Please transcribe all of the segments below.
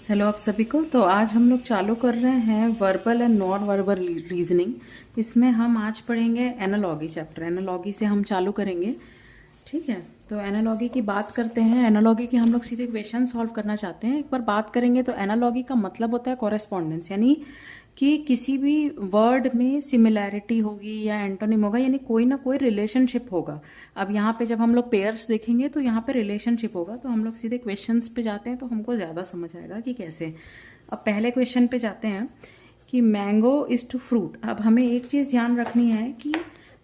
Hello आप सभी को। तो आज हम लोग चालू कर रहे हैं verbal and non verbal reasoning. इसमें हम आज पढ़ेंगे एनालॉगी चैप्टर। एनालॉगी से हम चालू करेंगे, ठीक है। तो एनालॉगी की बात करते हैं। एनालॉगी की हम लोग सीधे क्वेश्चन सॉल्व करना चाहते हैं। एक बार बात करेंगे तो एनालॉगी का मतलब होता है कॉरेस्पॉन्डेंस, यानी कि किसी भी वर्ड में सिमिलैरिटी होगी या एंटोनिम होगा, यानी कोई ना कोई रिलेशनशिप होगा। अब यहाँ पे जब हम लोग पेयर्स देखेंगे तो यहाँ पे रिलेशनशिप होगा। तो हम लोग सीधे क्वेश्चंस पे जाते हैं तो हमको ज़्यादा समझ आएगा कि कैसे। अब पहले क्वेश्चन पे जाते हैं कि मैंगो इज टू फ्रूट। अब हमें एक चीज़ ध्यान रखनी है कि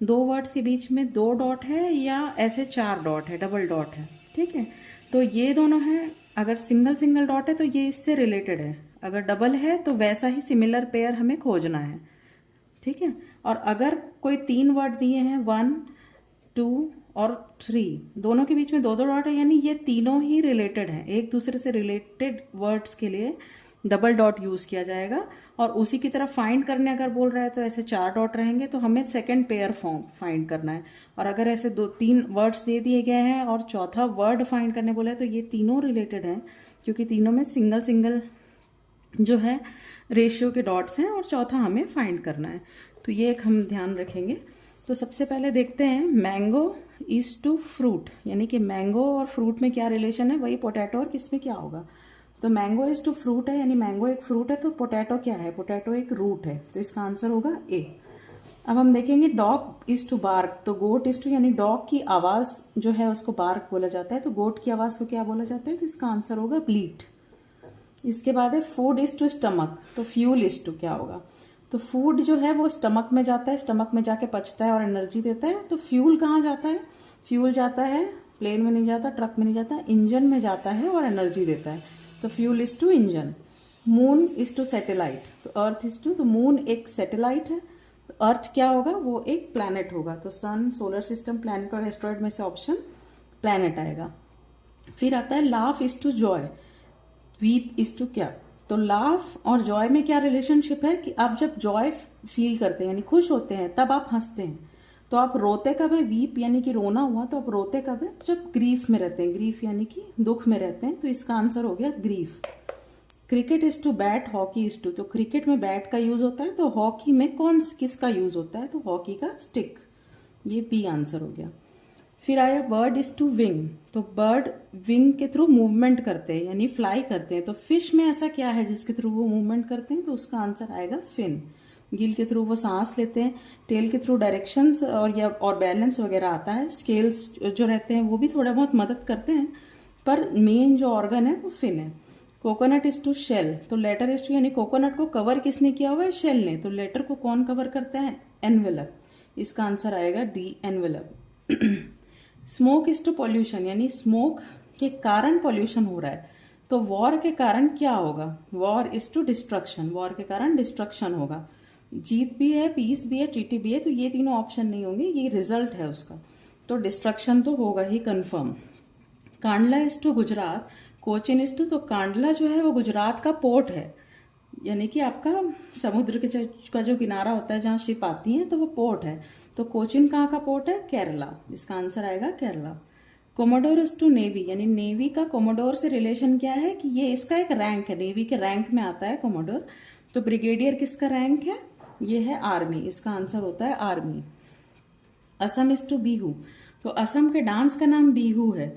दो वर्ड्स के बीच में दो डॉट है या ऐसे चार डॉट है, डबल डॉट है, ठीक है। तो ये दोनों हैं। अगर सिंगल सिंगल डॉट है तो ये इससे रिलेटेड है, अगर डबल है तो वैसा ही सिमिलर पेयर हमें खोजना है, ठीक है। और अगर कोई तीन वर्ड दिए हैं 1, 2 और 3, दोनों के बीच में दो दो डॉट है, यानी ये तीनों ही रिलेटेड हैं। एक दूसरे से रिलेटेड वर्ड्स के लिए डबल डॉट यूज किया जाएगा। और उसी की तरफ फाइंड करने अगर बोल रहा है तो ऐसे चार डॉट रहेंगे, तो हमें सेकंड पेयर फॉर्म फाइंड करना है। और अगर ऐसे दो तीन वर्ड्स दे दिए गए हैं और चौथा वर्ड फाइंड करने बोला है तो ये तीनों रिलेटेड हैं, क्योंकि तीनों में सिंगल सिंगल जो है रेशियो के डॉट्स हैं और चौथा हमें फाइंड करना है। तो ये एक हम ध्यान रखेंगे। तो सबसे पहले देखते हैं मैंगो इज टू फ्रूट, यानी कि मैंगो और फ्रूट में क्या रिलेशन है, वही पोटैटो और किसमें क्या होगा। तो मैंगो इज टू फ्रूट है, यानी मैंगो एक फ्रूट है, तो पोटैटो क्या है, पोटैटो एक रूट है, तो इसका आंसर होगा ए। अब हम देखेंगे डॉग इज टू बार्क, तो गोट इज टू, यानी डॉग की आवाज जो है उसको बार्क बोला जाता है, तो गोट की आवाज को क्या बोला जाता है, तो इसका आंसर होगा ब्लीट। इसके बाद है फूड इज टू स्टमक, तो फ्यूल इज टू क्या होगा, तो फूड जो है वो स्टमक में जाता है, स्टमक में जाके पचता है और एनर्जी देता है। तो फ्यूल कहाँ जाता है, फ्यूल जाता है प्लेन में नहीं जाता, ट्रक में नहीं जाता, इंजन में जाता है और एनर्जी देता है। तो fuel is to engine. Moon is to satellite, तो अर्थ इज टू, तो मून एक सैटेलाइट है, तो अर्थ क्या होगा, वो एक प्लैनेट होगा। तो सन, सोलर सिस्टम, प्लैनेट और एस्ट्रॉइड में से ऑप्शन प्लैनेट आएगा। फिर आता है laugh is to joy, weep is to क्या, तो लाफ और जॉय में क्या रिलेशनशिप है कि आप जब जॉय फील करते हैं यानी खुश होते हैं तब आप हंसते हैं। तो आप रोते कब है, वीप यानी कि रोना हुआ, तो आप रोते कब है, जब ग्रीफ में रहते हैं, ग्रीफ यानी कि दुख में रहते हैं, तो इसका आंसर हो गया grief. Cricket is to bat, hockey is to, तो क्रिकेट में बैट का यूज होता है, तो हॉकी में किसका यूज होता है, तो हॉकी का स्टिक, ये बी आंसर हो गया। फिर आया बर्ड इज टू विंग, तो बर्ड विंग के थ्रू मूवमेंट करते हैं यानी फ्लाई करते हैं, तो फिश में ऐसा क्या है जिसके थ्रू वो मूवमेंट करते हैं, तो उसका आंसर आएगा फिन। गिल के थ्रू वो सांस लेते हैं, टेल के थ्रू डायरेक्शंस और बैलेंस वगैरह आता है, स्केल्स जो रहते हैं वो भी थोड़ा बहुत मदद करते हैं, पर मेन जो ऑर्गन है वो फिन है। कोकोनट इज टू शेल, तो लेटर इज टू, यानी कोकोनट को कवर किसने किया हुआ है, शेल ने, तो लेटर को कौन कवर करता है, एनवेलप, इसका आंसर आएगा D, envelope. Smoke is to pollution, यानी स्मोक के कारण पॉल्यूशन हो रहा है, तो वॉर के कारण क्या होगा, war is to destruction, war के कारण डिस्ट्रक्शन होगा। जीत भी है, पीस भी है, ट्रीटी भी है, तो ये तीनों ऑप्शन नहीं होंगे, ये रिजल्ट है उसका, तो डिस्ट्रक्शन तो होगा ही confirm. Kandla is to Gujarat, Cochin is to, तो कांडला जो है वो गुजरात का पोर्ट है, यानी कि आपका समुद्र का जो किनारा होता है जहाँ शिप आती है, तो वो पोर्ट है। तो कोचिन कहाँ का पोर्ट है, केरला, इसका आंसर आएगा Kerala. Commodore is to navy, यानी नेवी का कोमोडोर से रिलेशन क्या है कि ये इसका एक रैंक है, नेवी के रैंक में आता है कोमोडोर। तो ब्रिगेडियर किसका रैंक है, ये है आर्मी, इसका आंसर होता है army. Assam is to Bihu, तो असम के डांस का नाम बिहू है,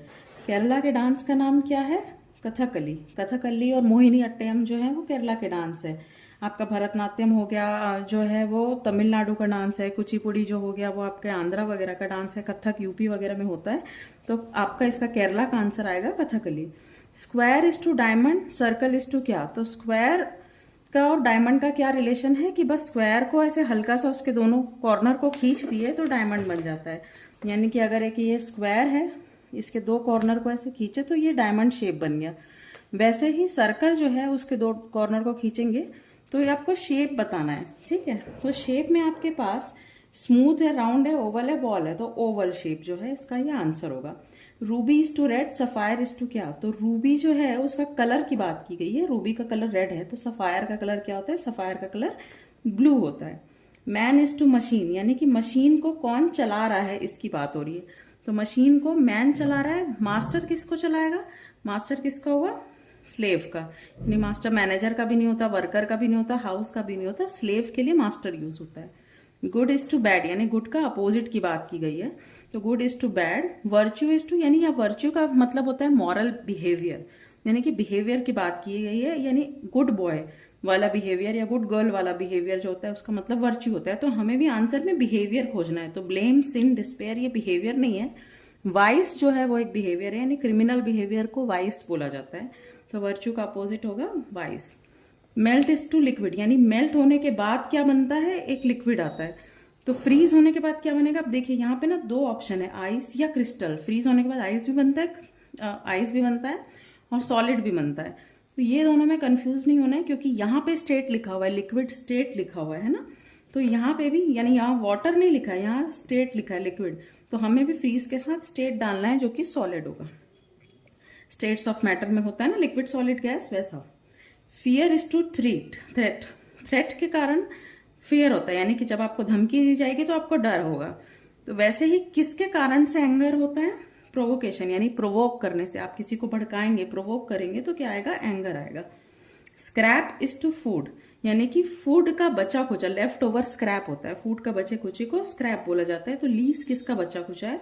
केरला के डांस का नाम क्या है, कथकली। कथकली और मोहिनी अट्टयम जो है वो केरला के डांस है। आपका भरतनाट्यम हो गया जो है वो तमिलनाडु का डांस है, कुचिपुड़ी जो हो गया वो आपके आंध्रा वगैरह का डांस है, कथक यूपी वगैरह में होता है, तो आपका इसका केरला का आंसर आएगा Kathakali. Square is to diamond, circle is to क्या, तो स्क्वायर का और डायमंड का क्या रिलेशन है कि बस स्क्वायर को ऐसे हल्का सा उसके दोनों कॉर्नर को खींच दिए तो डायमंड बन जाता है, यानी कि अगर एक ये स्क्वायर है, इसके दो कॉर्नर को ऐसे खींचे तो ये डायमंड शेप बन गया। वैसे ही सर्कल जो है उसके दो कॉर्नर को खींचेंगे तो ये आपको शेप बताना है, ठीक है। तो शेप में आपके पास स्मूथ है, राउंड है, ओवल है, बॉल है, तो ओवल शेप जो है इसका ये आंसर होगा। Ruby is to red, sapphire is to क्या, तो रूबी जो है उसका कलर की बात की गई है, रूबी का कलर रेड है, तो सफायर का कलर क्या होता है, सफायर का कलर ब्लू होता है। मैन इज टू मशीन, यानी कि मशीन को कौन चला रहा है इसकी बात हो रही है, तो मशीन को मैन चला रहा है, मास्टर किसको चलाएगा, मास्टर किसका हुआ, स्लेव का, यानी मास्टर मैनेजर का भी नहीं होता, वर्कर का भी नहीं होता, हाउस का भी नहीं होता, स्लेव के लिए मास्टर यूज होता है। गुड इज टू बैड, यानी गुड का अपोजिट की बात की गई है, तो good is to bad. Virtue is to, यानी यहाँ वर्च्यू का मतलब होता है मॉरल बिहेवियर, यानी कि बिहेवियर की बात की गई है, यानी गुड बॉय वाला बिहेवियर या गुड गर्ल वाला बिहेवियर जो होता है उसका मतलब वर्च्यू होता है। तो हमें भी आंसर में बिहेवियर खोजना है, तो ब्लेम, सिन, डिस्पेयर ये बिहेवियर नहीं है। वाइस जो है वो एक बिहेवियर है, यानी क्रिमिनल बिहेवियर को वाइस बोला जाता है, तो वर्च्यू का अपोजिट होगा vice. Melt is to liquid, यानी मेल्ट होने के बाद क्या बनता है, एक लिक्विड आता है। तो फ्रीज होने के बाद क्या बनेगा, अब देखिए यहाँ पे ना दो ऑप्शन है, आइस या क्रिस्टल। फ्रीज होने के बाद आइस भी बनता है, आइस भी बनता है और सॉलिड भी बनता है। तो ये दोनों में कंफ्यूज नहीं होना है, क्योंकि यहाँ पे स्टेट लिखा हुआ है, लिक्विड स्टेट लिखा हुआ है ना, तो यहाँ पे भी, यानी यहाँ वाटर नहीं लिखा है, यहाँ स्टेट लिखा है लिक्विड, तो हमें भी फ्रीज के साथ स्टेट डालना है जो कि सॉलिड होगा। स्टेट्स ऑफ मैटर में होता है ना लिक्विड, सॉलिड, गैस, वैसा। Fear is to threat, threat, threat के कारण फियर होता है, यानी कि जब आपको धमकी दी जाएगी तो आपको डर होगा। तो वैसे ही किसके कारण से एंगर होता है, प्रोवोकेशन, यानी प्रोवोक करने से, आप किसी को भड़काएंगे, प्रोवोक करेंगे तो क्या आएगा, एंगर आएगा। स्क्रैप इज टू फूड, यानी कि फूड का बचा खुचा, लेफ्ट ओवर स्क्रैप होता है, फूड का बचे खुचे को स्क्रैप बोला जाता है। तो लीस किसका बचा खुचा है,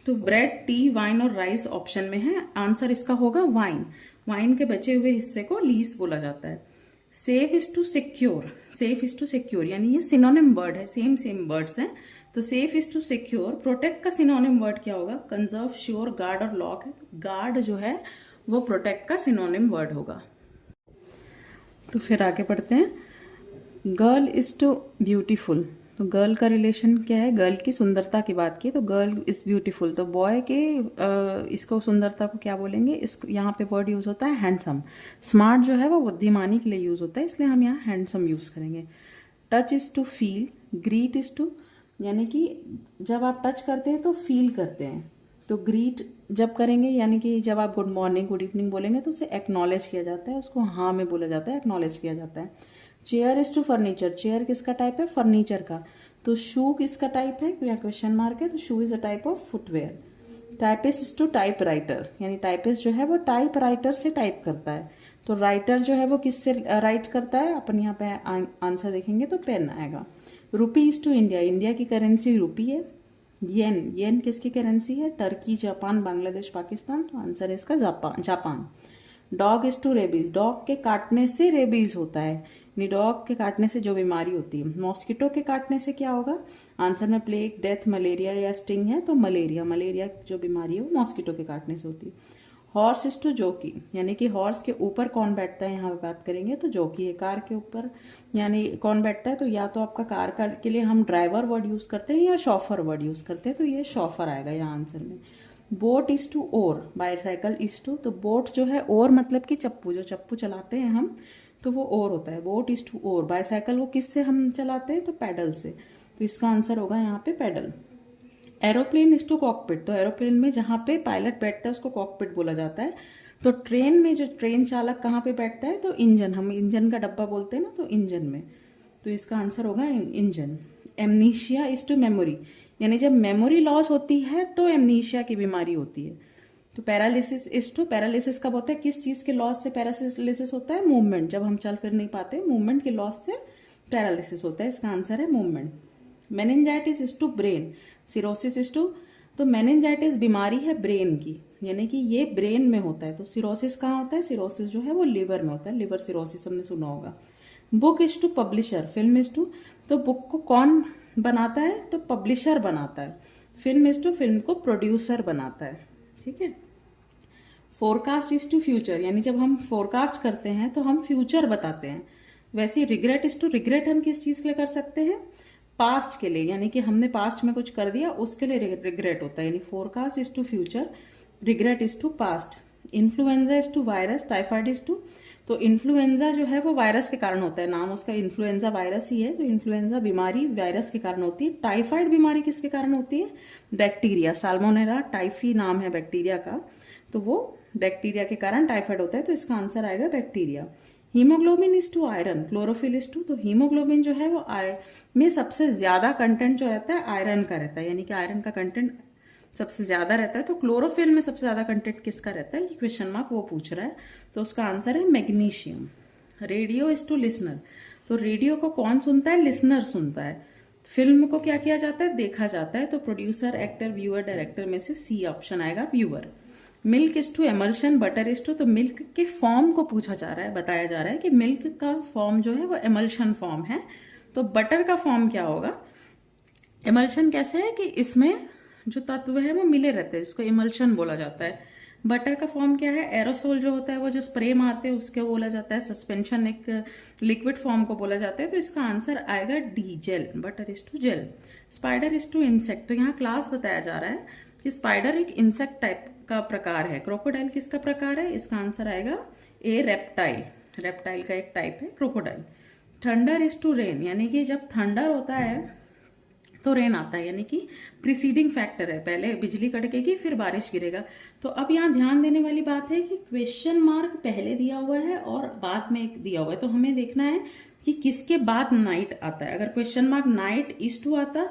तो ब्रेड, टी, वाइन और राइस ऑप्शन में है, आंसर इसका होगा वाइन। वाइन के बचे हुए हिस्से को लीस बोला जाता है। Safe is to secure, safe is to secure, यानी ये सिनोनिम वर्ड है, सेम सेम वर्ड्स हैं। तो safe is to secure. Protect का सिनोनिम वर्ड क्या होगा, कंजर्व, श्योर, गार्ड और लॉक है, तो गार्ड जो है वो प्रोटेक्ट का सिनोनिम वर्ड होगा। तो फिर आगे पढ़ते हैं। गर्ल इज टू ब्यूटीफुल, तो गर्ल का रिलेशन क्या है, गर्ल की सुंदरता की बात की, तो गर्ल इज ब्यूटीफुल। तो बॉय के इसको सुंदरता को क्या बोलेंगे, इसको यहाँ पे वर्ड यूज होता है हैंडसम। स्मार्ट जो है वो बुद्धिमानी के लिए यूज होता है, इसलिए हम यहाँ हैंडसम यूज करेंगे। Touch is to feel, greet is to, यानी कि जब आप टच करते हैं तो फील करते हैं, तो ग्रीट जब करेंगे, यानी कि जब आप गुड मॉर्निंग, गुड इवनिंग बोलेंगे तो उसे एक्नॉलेज किया जाता है, उसको हाँ में बोला जाता है, एक्नॉलेज किया जाता है। Chair is to furniture, chair किसका टाइप है, फर्नीचर का। तो शू किसका टाइप है, यहाँ क्वेश्चन मार्क है, तो shoe is a type of footwear. Typist is to typewriter, यानी टाइपिस्ट जो है वो टाइप राइटर से टाइप करता है, तो राइटर जो है वो किससे राइट करता है, अपन यहाँ पे आंसर देखेंगे तो पेन आएगा। Rupee is to India, India की करेंसी रुपी है। येन, येन किसकी करेंसी है, टर्की, जापान, बांग्लादेश, पाकिस्तान, तो आंसर है इसका Japan. Dog is to rabies, dog के काटने से रेबीज होता है, यानी डॉग के काटने से जो बीमारी होती है। मॉस्किटो के काटने से क्या होगा, आंसर में प्लेग, डेथ, मलेरिया या स्टिंग है, तो मलेरिया, मलेरिया जो बीमारी है वो मॉस्किटो के काटने से होती है। हॉर्स इज टू जॉकी, यानी कि हॉर्स के ऊपर कौन बैठता है, यहाँ पे बात करेंगे तो जॉकी है। कार के ऊपर यानी कौन बैठता है, तो या तो आपका कार का के लिए हम ड्राइवर वर्ड यूज करते हैं या शॉफर वर्ड यूज करते हैं, तो ये शॉफर आएगा यहाँ आंसर में। Boat is to oar, bicycle is to, तो बोट जो है ओर मतलब कि चप्पू, जो चप्पू चलाते हैं हम तो वो ओर होता है, boat is to oar. Bicycle वो किससे हम चलाते हैं, तो पैडल से, तो इसका आंसर होगा यहाँ पे pedal. Aeroplane is to cockpit, तो एरोप्लेन में जहाँ पे पायलट बैठता है उसको कॉकपिट बोला जाता है। तो ट्रेन में जो ट्रेन चालक कहाँ पे बैठता है, तो इंजन, हम इंजन का डब्बा बोलते हैं ना, तो इंजन में, तो इसका आंसर होगा engine. Amnesia is to memory, यानी जब मेमोरी लॉस होती है तो एमनीशिया की बीमारी होती है। तो पैरालिसिस इज टू, पैरालिसिस कब होता है, किस चीज के लॉस से पैरालिसिस होता है, मूवमेंट, जब हम चल फिर नहीं पाते, मूवमेंट के लॉस से पैरालिसिस होता है, इसका आंसर है movement. Meningitis is to brain, cirrhosis is to, तो मेनिंजाइटिस बीमारी है ब्रेन की, यानी कि ये ब्रेन में होता है। तो सिरोसिस कहाँ होता है, सिरोसिस जो है वो लिवर में होता है, लिवर सिरोसिस हमने सुना होगा। Book is to publisher, film is to, तो बुक को कौन बनाता है, तो पब्लिशर बनाता है। फिल्म इज टू, फिल्म को प्रोड्यूसर बनाता है, ठीक है। फोरकास्ट इज टू फ्यूचर, यानी जब हम फोरकास्ट करते हैं तो हम फ्यूचर बताते हैं। वैसे रिग्रेट इज टू, रिग्रेट हम किस चीज के लिए कर सकते हैं, पास्ट के लिए, यानी कि हमने पास्ट में कुछ कर दिया उसके लिए रिग्रेट होता है, यानी forecast is to future, regret is to past. Influenza is to virus, typhoid is to, तो इन्फ्लुएंजा जो है वो वायरस के कारण होता है, नाम उसका इन्फ्लुएंजा वायरस ही है, तो इन्फ्लुएंजा बीमारी वायरस के कारण होती है। टाइफाइड बीमारी किसके कारण होती है, बैक्टीरिया, साल्मोनेला टाइफी नाम है बैक्टीरिया का, तो वो बैक्टीरिया के कारण टाइफाइड होता है, तो इसका आंसर आएगा bacteria. Haemoglobin is to iron, chlorophyll is to, तो हीमोग्लोबिन जो है वो में सबसे ज्यादा कंटेंट जो रहता है आयरन का रहता है, यानी कि आयरन का कंटेंट सबसे ज़्यादा रहता है, तो क्लोरोफिल में सबसे ज़्यादा कंटेंट किसका रहता है, ये क्वेश्चन मार्क वो पूछ रहा है। तो उसका आंसर है magnesium. Radio is to listener, radio रेडियो को कौन सुनता है, लिसनर सुनता है। फिल्म को क्या किया जाता है, देखा जाता है, तो प्रोड्यूसर, एक्टर, व्यूअर, डायरेक्टर में से सी ऑप्शन आएगा, viewer. Milk is to emulsion, butter is to, तो मिल्क के फॉर्म को पूछा जा रहा है, बताया जा रहा है कि मिल्क का फॉर्म जो है वो एमल्शन फॉर्म है, तो बटर का फॉर्म क्या होगा। एमल्शन कैसे है कि इसमें जो तत्व है वो मिले रहते हैं, इसको एमल्शन बोला जाता है। बटर का फॉर्म क्या है, एरोसोल जो होता है वो जो स्प्रे में आते हैं उसके बोला जाता है। सस्पेंशन एक लिक्विड फॉर्म को बोला जाता है, तो इसका आंसर आएगा D, gel. Butter is to gel. Spider is to insect, तो यहाँ क्लास बताया जा रहा है कि स्पाइडर एक इंसेक्ट टाइप का प्रकार है। क्रोकोडाइल किसका प्रकार है, इसका आंसर आएगा ए, रेप्टाइल। रेप्टाइल का एक टाइप है crocodile. Thunder is to rain, यानी कि जब थंडर होता है तो रेन आता है, यानी कि प्रीसीडिंग फैक्टर है, पहले बिजली कड़केगी फिर बारिश गिरेगा। तो अब यहाँ ध्यान देने वाली बात है कि क्वेश्चन मार्क पहले दिया हुआ है और बाद में एक दिया हुआ है, तो हमें देखना है कि किसके बाद नाइट आता है। अगर question mark night is to आता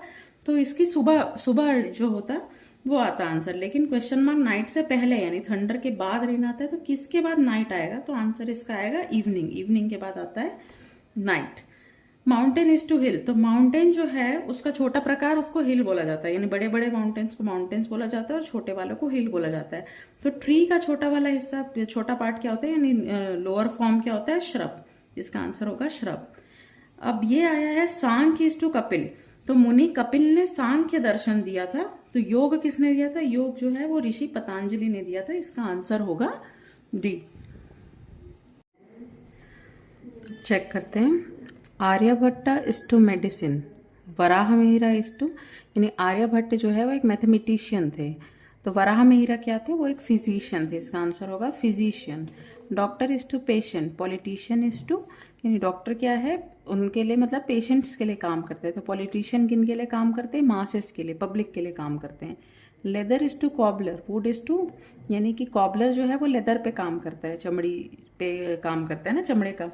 तो इसकी सुबह सुबह जो होता वो आता आंसर, लेकिन क्वेश्चन मार्क नाइट से पहले यानी थंडर के बाद रेन आता है, तो किसके बाद नाइट आएगा, तो आंसर इसका आएगा इवनिंग। इवनिंग के बाद आता है नाइट। माउंटेन इज टू हिल, तो माउंटेन जो है उसका छोटा प्रकार उसको हिल बोला जाता है, यानी बड़े बड़े माउंटेन्स को माउंटेन्स बोला जाता है और छोटे वालों को हिल बोला जाता है। तो ट्री का छोटा वाला हिस्सा, छोटा पार्ट क्या होता है, यानी लोअर फॉर्म क्या होता है, श्रब। इसका आंसर होगा श्रब। अब ये आया है सांख्य इज टू कपिल, तो मुनि कपिल ने सांख्य दर्शन दिया था, तो योग किसने दिया था, योग जो है वो ऋषि पतंजलि ने दिया था। इसका आंसर होगा डी। चेक करते हैं। Aryabhatta is to medicine, Varaha Mihira is to, यानी आर्यभट्ट जो है वो एक मैथमेटिशियन थे, तो वराह मिहिरा क्या थे, वो एक फिजिशियन थे। इसका आंसर होगा physician. Doctor is to patient, politician is to, यानी डॉक्टर क्या है उनके लिए मतलब पेशेंट्स के लिए काम करते हैं, तो पॉलिटिशियन किन के लिए काम करते हैं, मासेस के लिए, पब्लिक के लिए काम करते हैं। Leather is to cobbler, wood is to, यानी कि कॉबलर जो है वो लेदर पे काम करता है, चमड़ी पे काम करता है ना, चमड़े का।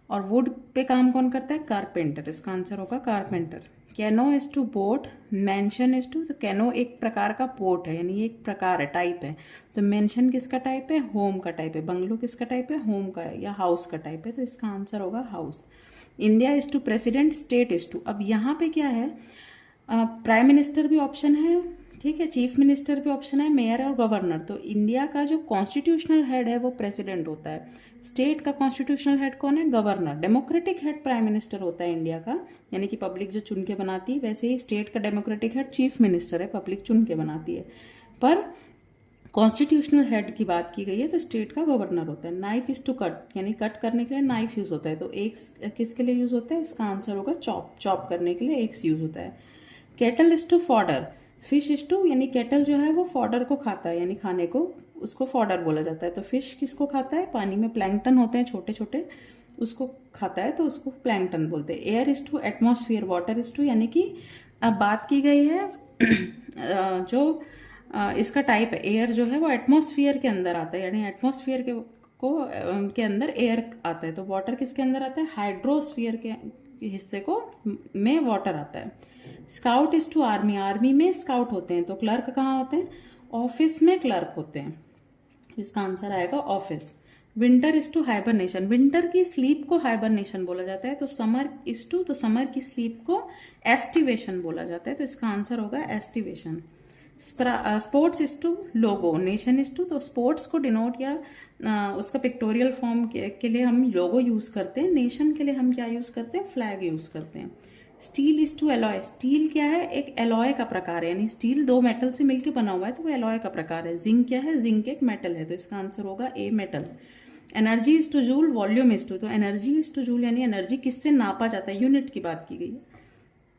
और वुड पे काम कौन करता है, कारपेंटर। इसका आंसर होगा carpenter. Canoe is to boat, mansion is to, तो कैनो एक प्रकार का बोट है, यानी एक प्रकार है, टाइप है। तो मैंशन किसका टाइप है, होम का टाइप है। बंगलो किसका टाइप है, होम का है या हाउस का टाइप है, तो इसका आंसर होगा house. India is to president, state is to, अब यहाँ पे क्या है, प्राइम मिनिस्टर भी ऑप्शन है, ठीक है, चीफ मिनिस्टर भी ऑप्शन है, मेयर और गवर्नर। तो इंडिया का जो कॉन्स्टिट्यूशनल हेड है वो प्रेसिडेंट होता है। स्टेट का कॉन्स्टिट्यूशनल हेड कौन है, governor. Democratic head prime minister होता है इंडिया का, यानी कि पब्लिक जो चुन के बनाती है, वैसे ही स्टेट का डेमोक्रेटिक हेड चीफ मिनिस्टर है, पब्लिक चुन के बनाती है। पर कॉन्स्टिट्यूशनल हेड की बात की गई है तो स्टेट का गवर्नर होता है। नाइफ इज टू कट, यानी कट करने के लिए नाइफ यूज होता है, तो एक किसके लिए यूज होता है, इसका आंसर होगा चॉप। चॉप करने के लिए एक यूज होता है। Cattle is to fodder, fish is to, यानी केटल जो है वो फॉडर को खाता है, यानी खाने को, उसको फॉडर बोला जाता है। तो फिश किसको खाता है, पानी में प्लैंकटन होते हैं छोटे छोटे, उसको खाता है, तो उसको प्लैंकटन बोलते हैं। Air is to atmosphere, water is to, यानी कि अब बात की गई है जो इसका टाइप है, एयर जो है वो एटमॉस्फेयर के अंदर आता है, यानी एटमॉस्फेयर के अंदर एयर आता है। तो वाटर किसके अंदर आता है, हाइड्रोस्फीयर के हिस्से को में वाटर आता है। Scout is to army, army में स्काउट होते हैं, तो क्लर्क कहाँ होते हैं, ऑफिस में क्लर्क होते हैं। इसका आंसर आएगा office. Winter is to hibernation, winter की स्लीप को हाइबरनेशन बोला जाता है। तो समर इज टू, तो समर की स्लीप को एस्टिवेशन बोला जाता है, तो इसका आंसर होगा aestivation. Sports is to logo, nation is to, तो स्पोर्ट्स को डिनोट या उसका पिक्टोरियल फॉर्म के लिए हम लोगो यूज करते हैं। नेशन के लिए हम क्या यूज करते हैं, फ्लैग यूज करते हैं। Steel is to alloy, steel क्या है, एक एलॉय का प्रकार है, यानी स्टील दो मेटल से मिलकर बना हुआ है, तो वो एलॉय का प्रकार है। जिंक क्या है, जिंक एक मेटल है, तो इसका आंसर होगा A, metal. Energy is to joule, volume is to, तो एनर्जी इज टू जूल, यानी एनर्जी किससे नापा जाता है, यूनिट की बात की गई है,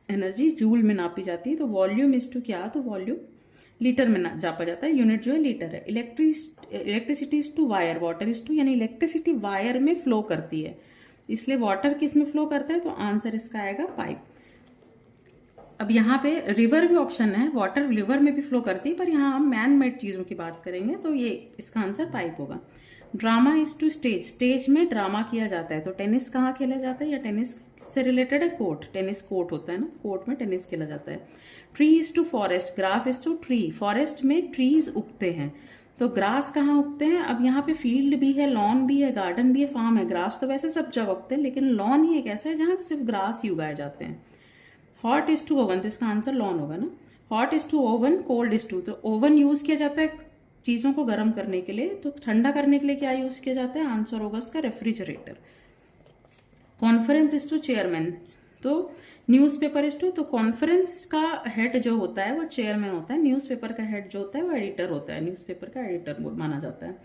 एनर्जी जूल में नापी जाती है। तो वॉल्यूम इज टू क्या, तो वॉल्यूम लीटर में जापा जाता है, यूनिट जो है लीटर है। Electricity is to wire, water is to, यानी इलेक्ट्रिसिटी वायर में फ्लो करती है, इसलिए वाटर किस में फ्लो करता है, तो आंसर इसका आएगा पाइप। अब यहाँ पे रिवर भी ऑप्शन है, वाटर रिवर में भी फ्लो करती है, पर यहाँ हम मैन मेड चीज़ों की बात करेंगे, तो ये इसका आंसर पाइप होगा। Drama is to stage, stage में ड्रामा किया जाता है। तो टेनिस कहाँ खेला जाता है, या टेनिस किससे रिलेटेड है, कोर्ट, टेनिस कोर्ट होता है ना, कोर्ट में टेनिस खेला जाता है। Tree is to forest, grass is to tree, forest में ट्रीज उगते हैं। तो ग्रास कहाँ उगते हैं, अब यहाँ पे फील्ड भी है, लॉन भी है, गार्डन भी है, फार्म है। ग्रास तो वैसे सब जगह उगते हैं, लेकिन लॉन ही एक ऐसा है जहाँ सिर्फ ग्रास ही उगाए जाते हैं। हॉट इज टू ओवन, तो इसका आंसर लॉन होगा ना। Hot is to oven, cold is to, तो ओवन यूज किया जाता है चीजों को गर्म करने के लिए, तो ठंडा करने के लिए क्या यूज किया जाता है, आंसर होगा इसका refrigerator. Conference is to chairman, तो न्यूज़पेपर इज टू, तो कॉन्फ्रेंस का हेड जो होता है वो चेयरमैन होता है, न्यूज़पेपर का हेड जो होता है वो एडिटर होता है, न्यूज़पेपर का एडिटर माना जाता है।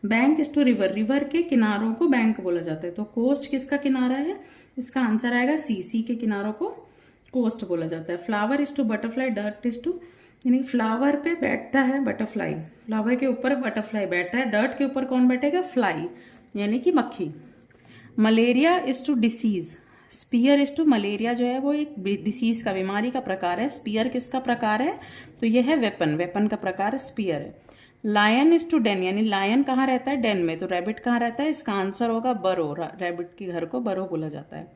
Bank is to river, river के किनारों को बैंक बोला जाता है। तो कोस्ट किसका किनारा है, इसका आंसर आएगा सी, सी के किनारों को कोस्ट बोला जाता है। Flower is to butterfly, dirt is to, यानी फ्लावर पे बैठता है बटरफ्लाई, फ्लावर के ऊपर बटरफ्लाई बैठ रहा है, डर्ट के ऊपर कौन बैठेगा, फ्लाई यानी कि मक्खी। Malaria is to disease, spear is to, malaria जो है वो एक डिसीज का, बीमारी का प्रकार है। स्पीयर किसका प्रकार है, तो यह है वेपन, वेपन का प्रकार स्पीयर है। लायन इज टू डेन, यानी लायन कहाँ रहता है, डेन में। तो रैबिट कहाँ रहता है, इसका आंसर होगा बरो, रैबिट के घर को बरो बोला जाता है।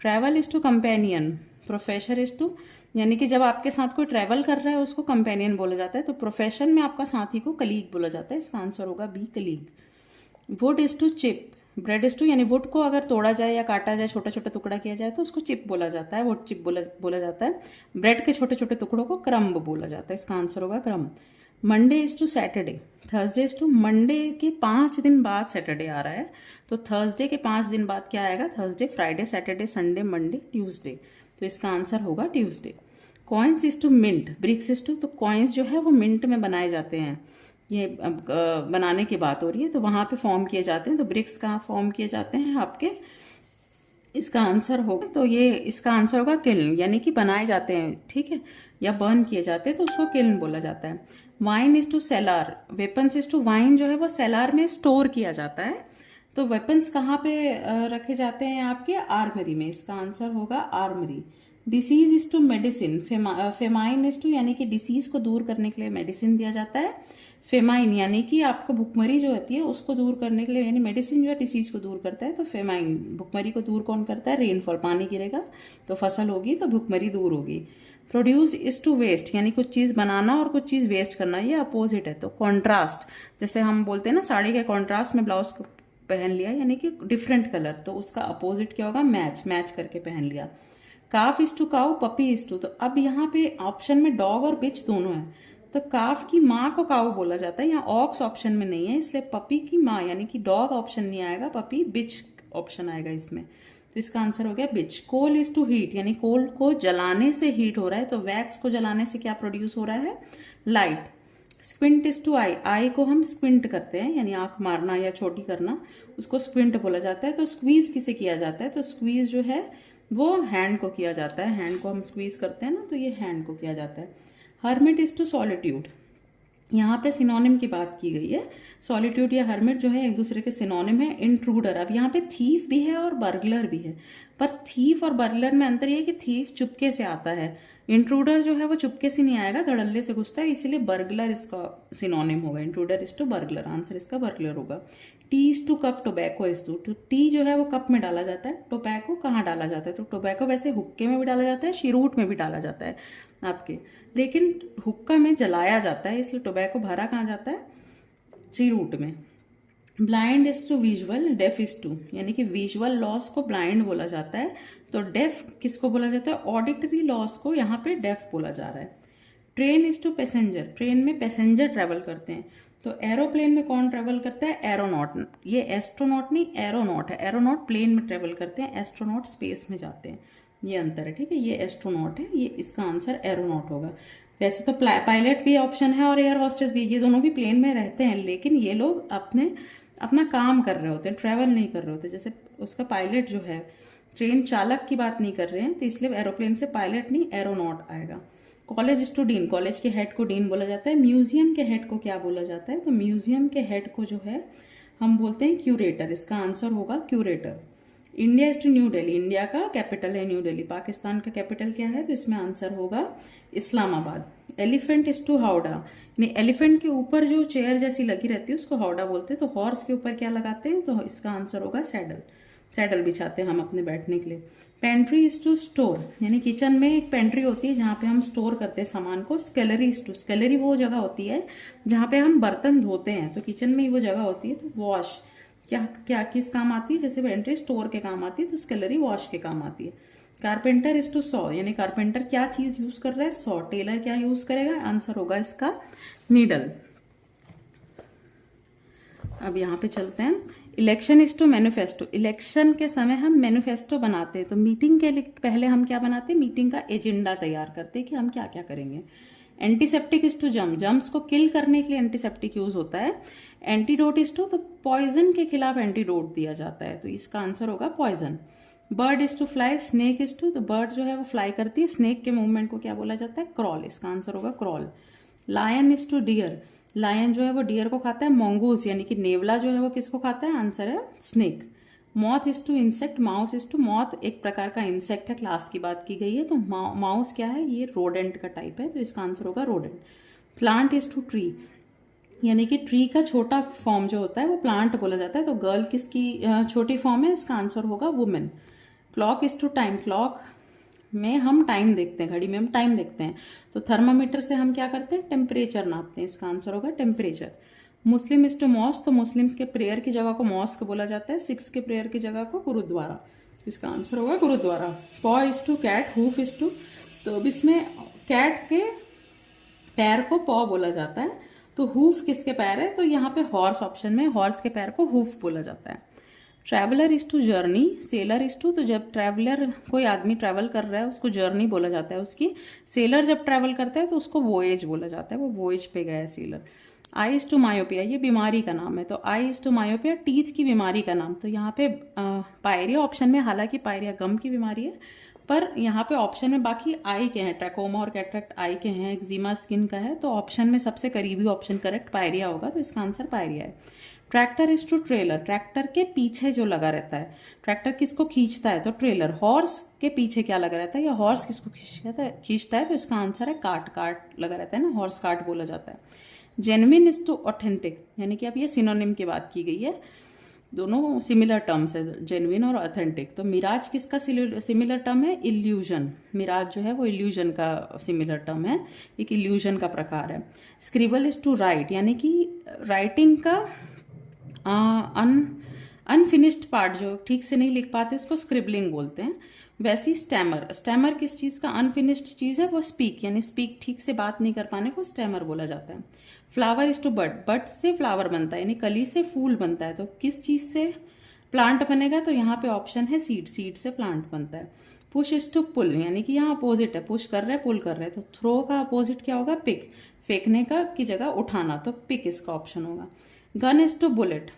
Travel is to companion, professor is to, यानी कि जब आपके साथ कोई ट्रैवल कर रहा है उसको कंपेनियन बोला जाता है। तो प्रोफेशन में आपका साथी को कलीग बोला जाता है, इसका आंसर होगा B, colleague. Wood is to chip, bread is to, यानी वुड को अगर तोड़ा जाए या काटा जाए, छोटा छोटा टुकड़ा किया जाए तो उसको चिप बोला जाता है, वुड चिप बोला जाता है। ब्रेड के छोटे छोटे टुकड़ों को क्रम्ब बोला जाता है, इसका आंसर होगा crumb. Monday is to Saturday, Thursday is to, Monday के 5 दिन बाद सैटरडे आ रहा है, तो थर्सडे के 5 दिन बाद क्या आएगा, Thursday, Friday, Saturday, Sunday, Monday, Tuesday, तो इसका आंसर होगा Tuesday. Coins is to mint, bricks is to, तो कॉइन्स जो है वो मिंट में बनाए जाते हैं, ये बनाने की बात हो रही है, तो वहाँ पे फॉर्म किए जाते हैं। तो ब्रिक्स कहाँ फॉर्म किए जाते हैं आपके, इसका आंसर होगा, तो ये इसका आंसर होगा किल्न, यानी कि बनाए जाते हैं, ठीक है, या बर्न किए जाते हैं तो उसको किल्न बोला जाता है। Wine is to cellar, weapons is to, wine जो है वो सेलार में स्टोर किया जाता है। तो वेपन्स कहाँ पे रखे जाते हैं आपके, आर्मरी में, इसका आंसर होगा armoury. Disease is to medicine, famine is to, यानी कि डिसीज को दूर करने के लिए मेडिसिन दिया जाता है। फेमाइन यानी कि आपको भुखमरी जो होती है उसको दूर करने के लिए, यानी मेडिसिन जो है डिसीज को दूर करता है, तो फेमाइन, भुखमरी को दूर कौन करता है, रेनफॉल, पानी गिरेगा तो फसल होगी तो भुखमरी दूर होगी। प्रोड्यूस इज टू वेस्ट, यानी कुछ चीज़ बनाना और कुछ चीज़ वेस्ट करना, ये अपोजिट है। तो कॉन्ट्रास्ट, जैसे हम बोलते हैं ना साड़ी के कॉन्ट्रास्ट में ब्लाउज को पहन लिया, यानी कि डिफरेंट कलर, तो उसका अपोजिट क्या होगा, मैच, मैच करके पहन लिया। Calf is to cow, puppy is to, तो अब यहाँ पे ऑप्शन में डॉग और बिच दोनों है, तो काफ की माँ को काउ बोला जाता है, यहाँ ऑक्स ऑप्शन में नहीं है, इसलिए पपी की माँ, यानी कि डॉग ऑप्शन नहीं आएगा, पपी, बिच ऑप्शन आएगा इसमें, तो इसका आंसर हो गया बिच। कोल इज टू हीट, यानी कोल को जलाने से हीट हो रहा है, तो वैक्स को जलाने से क्या प्रोड्यूस हो रहा है, लाइट। स्क्विंट इज टू आई, आई को हम स्क्विंट करते हैं, यानी आंख मारना या छोटी करना, उसको स्क्विंट बोला जाता है। तो स्क्वीज किसे किया जाता है, तो स्क्वीज जो है वो हैंड को किया जाता है, हैंड को हम स्क्वीज करते हैं ना, तो ये हैंड को किया जाता है। हर्मिट इज टू सॉलिट्यूड, यहाँ पे सिनोनिम की बात की गई है, सॉलिट्यूड या हर्मिट जो है एक दूसरे के सिनोनिम है। इंट्रूडर, अब यहाँ पे थीफ भी है और बर्गलर भी है, पर थीफ और बर्गलर में अंतर ये है कि थीफ चुपके से आता है, इंट्रूडर जो है वो चुपके से नहीं आएगा, धड़ल्ले से घुसता है, इसीलिए बर्गलर इसका सिनोनिम होगा। Intruder is to burglar, answer इसका बर्गलर होगा। Tea is to cup, tobacco is to, तो टी जो है वो कप में डाला जाता है, टोबैको कहाँ डाला जाता है, तो टोबैको वैसे हुक्के में भी डाला जाता है, शिरूट में भी डाला जाता है आपके, लेकिन हुक्का में जलाया जाता है, इसलिए टोबैको भरा कहाँ जाता है, चिरूट में। Blind is to visual, deaf is to, यानी कि विजुअल लॉस को ब्लाइंड बोला जाता है, तो डेफ किसको बोला जाता है, ऑडिटरी लॉस को यहाँ पे डेफ बोला जा रहा है। Train is to passenger, train में पैसेंजर ट्रेवल करते हैं, तो एरोप्लेन में कौन ट्रेवल करता है, एरोनॉट, ये एस्ट्रोनॉट नहीं एरोनॉट है, एरोनॉट प्लेन में ट्रेवल करते हैं, एस्ट्रोनॉट स्पेस में जाते हैं, ये अंतर है, ठीक है, ये एस्ट्रोनॉट है, ये इसका आंसर एरोनॉट होगा। वैसे तो पायलट भी ऑप्शन है और एयर हॉस्टेस भी, ये दोनों भी प्लेन में रहते हैं, लेकिन ये लोग अपना काम कर रहे होते हैं, ट्रैवल नहीं कर रहे होते, जैसे उसका पायलट जो है, ट्रेन चालक की बात नहीं कर रहे हैं, तो इसलिए एरोप्लेन से पायलट नहीं एरोनॉट आएगा। College is to dean, college के हेड को डीन बोला जाता है। म्यूजियम के हेड को क्या बोला जाता है, तो म्यूजियम के हेड को जो है हम बोलते हैं क्यूरेटर, इसका आंसर होगा curator. India is to New Delhi, India का कैपिटल है न्यू दिल्ली। पाकिस्तान का कैपिटल क्या है, तो इसमें आंसर होगा Islamabad. Elephant is to howdah, यानी एलिफेंट के ऊपर जो चेयर जैसी लगी रहती है उसको हावड़ा बोलते हैं। तो हॉर्स के ऊपर क्या लगाते हैं, तो इसका आंसर होगा सैडल, सैडल बिछाते हैं हम अपने बैठने के लिए। पेंट्री इज टू स्टोर, यानी किचन में एक पेंट्री होती है जहाँ पे हम स्टोर करते हैं सामान को। स्केलरी इज टू, स्केलरी वो जगह होती है जहाँ पे हम बर्तन धोते हैं, तो किचन में ही वो जगह होती है। तो वॉश क्या क्या किस काम आती है, जैसे पेंट्री स्टोर के काम आती है तो स्केलरी वॉश के काम आती है। कारपेंटर इज टू सॉ, यानी कारपेंटर क्या चीज यूज कर रहा है, सॉ। टेलर क्या यूज करेगा, आंसर होगा इसका नीडल। अब यहाँ पे चलते हैं। Election is to manifesto, election के समय हम मैनिफेस्टो बनाते हैं। तो मीटिंग के लिए पहले हम क्या बनाते हैं, मीटिंग का एजेंडा तैयार करते हैं कि हम क्या क्या करेंगे। एंटीसेप्टिक इज टू जम, जम्स को किल करने के लिए एंटीसेप्टिक यूज होता है। एंटीडोट इज टू, तो पॉइजन के खिलाफ एंटीडोट दिया जाता है, तो इसका आंसर होगा poison. Bird is to fly, snake is to, तो बर्ड जो है वो फ्लाई करती है, स्नेक के मूवमेंट को क्या बोला जाता है, क्रॉल, इसका आंसर होगा crawl. Lion is to deer, lion जो है वो डियर को खाता है। मोंगूस यानी कि नेवला जो है वो किसको खाता है, आंसर है snake. Moth is to insect, mouse is to, moth एक प्रकार का इंसेक्ट है, क्लास की बात की गई है, तो माउस क्या है, ये रोडेंट का टाइप है, तो इसका आंसर होगा rodent. Plant is to tree, यानी कि ट्री का छोटा फॉर्म जो होता है वो प्लांट बोला जाता है, तो गर्ल किसकी छोटी फॉर्म है, इसका आंसर होगा women. Clock is to time, clock में हम टाइम देखते हैं, घड़ी में हम टाइम देखते हैं, तो थर्मामीटर से हम क्या करते हैं, टेम्परेचर नापते हैं, इसका आंसर होगा temperature. Muslim is to mosque, तो मुस्लिम्स के प्रेयर की जगह को मॉस्क बोला जाता है, सिक्स के प्रेयर की जगह को गुरुद्वारा, इसका आंसर होगा gurdwara. Paw is to cat, hoof is to, तो अब इसमें कैट के पैर को पॉ बोला जाता है, तो हूफ किसके पैर है, तो यहाँ पे हॉर्स ऑप्शन में, हॉर्स के पैर को हूफ बोला जाता है। Traveller is to journey, sailor is to, तो जब ट्रैवलर कोई आदमी ट्रैवल कर रहा है उसको जर्नी बोला जाता है उसकी। सेलर जब ट्रैवल करता है तो उसको वोएज बोला जाता है, वो वोएज पे गया है sailor. Eye is to myopia, ये बीमारी का नाम है, तो eye is to myopia, teeth की बीमारी का नाम। तो यहाँ पे पायरिया ऑप्शन में, हालांकि पायरिया गम की बीमारी है, पर यहाँ पे ऑप्शन में बाकी आई के हैं, ट्रैकोमा और कैटरेक्ट आई के हैं, एक्जिमा स्किन का है, तो ऑप्शन में सबसे करीबी ऑप्शन करेक्ट पायरिया होगा, तो इसका आंसर पायरिया है। Tractor is to trailer, tractor के पीछे जो लगा रहता है, ट्रैक्टर किसको खींचता है, तो ट्रेलर। हॉर्स के पीछे क्या लगा रहता है, या हॉर्स किसको खींचता है, तो इसका आंसर है कार्ट, कार्ट लगा रहता है ना, हॉर्स कार्ट बोला जाता है। जेन्युइन इज टू ऑथेंटिक, यानी कि अब ये सिनोनिम की बात की गई है, दोनों सिमिलर टर्म्स है, जेन्युइन और ऑथेंटिक। तो मिराज किसका सिमिलर टर्म है, इल्यूजन, मिराज जो है वो इल्यूजन का सिमिलर टर्म है, एक इल्यूजन का प्रकार है। स्क्रिबल इज टू राइट, यानी कि राइटिंग का अनफिनिश्ड पार्ट जो ठीक से नहीं लिख पाते उसको स्क्रिबलिंग बोलते हैं। वैसे ही स्टैमर, स्टैमर किस चीज़ का अनफिनिश्ड चीज़ है, वो स्पीक, यानी स्पीक ठीक से बात नहीं कर पाने को स्टैमर बोला जाता है। फ्लावर इज टू बड, बड से फ्लावर बनता है, यानी कली से फूल बनता है, तो किस चीज़ से प्लांट बनेगा, तो यहाँ पे ऑप्शन है सीड, सीड से प्लांट बनता है। पुश इज टू पुल, यानी कि यहाँ अपोजिट है, पुश कर रहे हैं पुल कर रहे हैं, तो थ्रो का अपोजिट क्या होगा, पिक, फेंकने का की जगह उठाना, तो पिक इसका ऑप्शन होगा। गन इज टू बुलेट,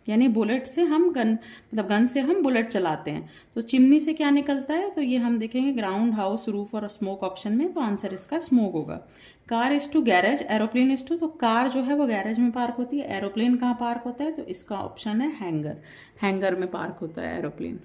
यानी बुलेट से हम गन, मतलब गन से हम बुलेट चलाते हैं, तो चिमनी से क्या निकलता है, तो ये हम देखेंगे ग्राउंड, हाउस, रूफ और स्मोक ऑप्शन में, तो आंसर इसका स्मोक होगा। Car is to garage, aeroplane is to, तो कार जो है वो गैरेज में पार्क होती है, एरोप्लेन कहाँ पार्क होता है, तो इसका ऑप्शन है हैंगर, हैंगर में पार्क होता है एरोप्लेन।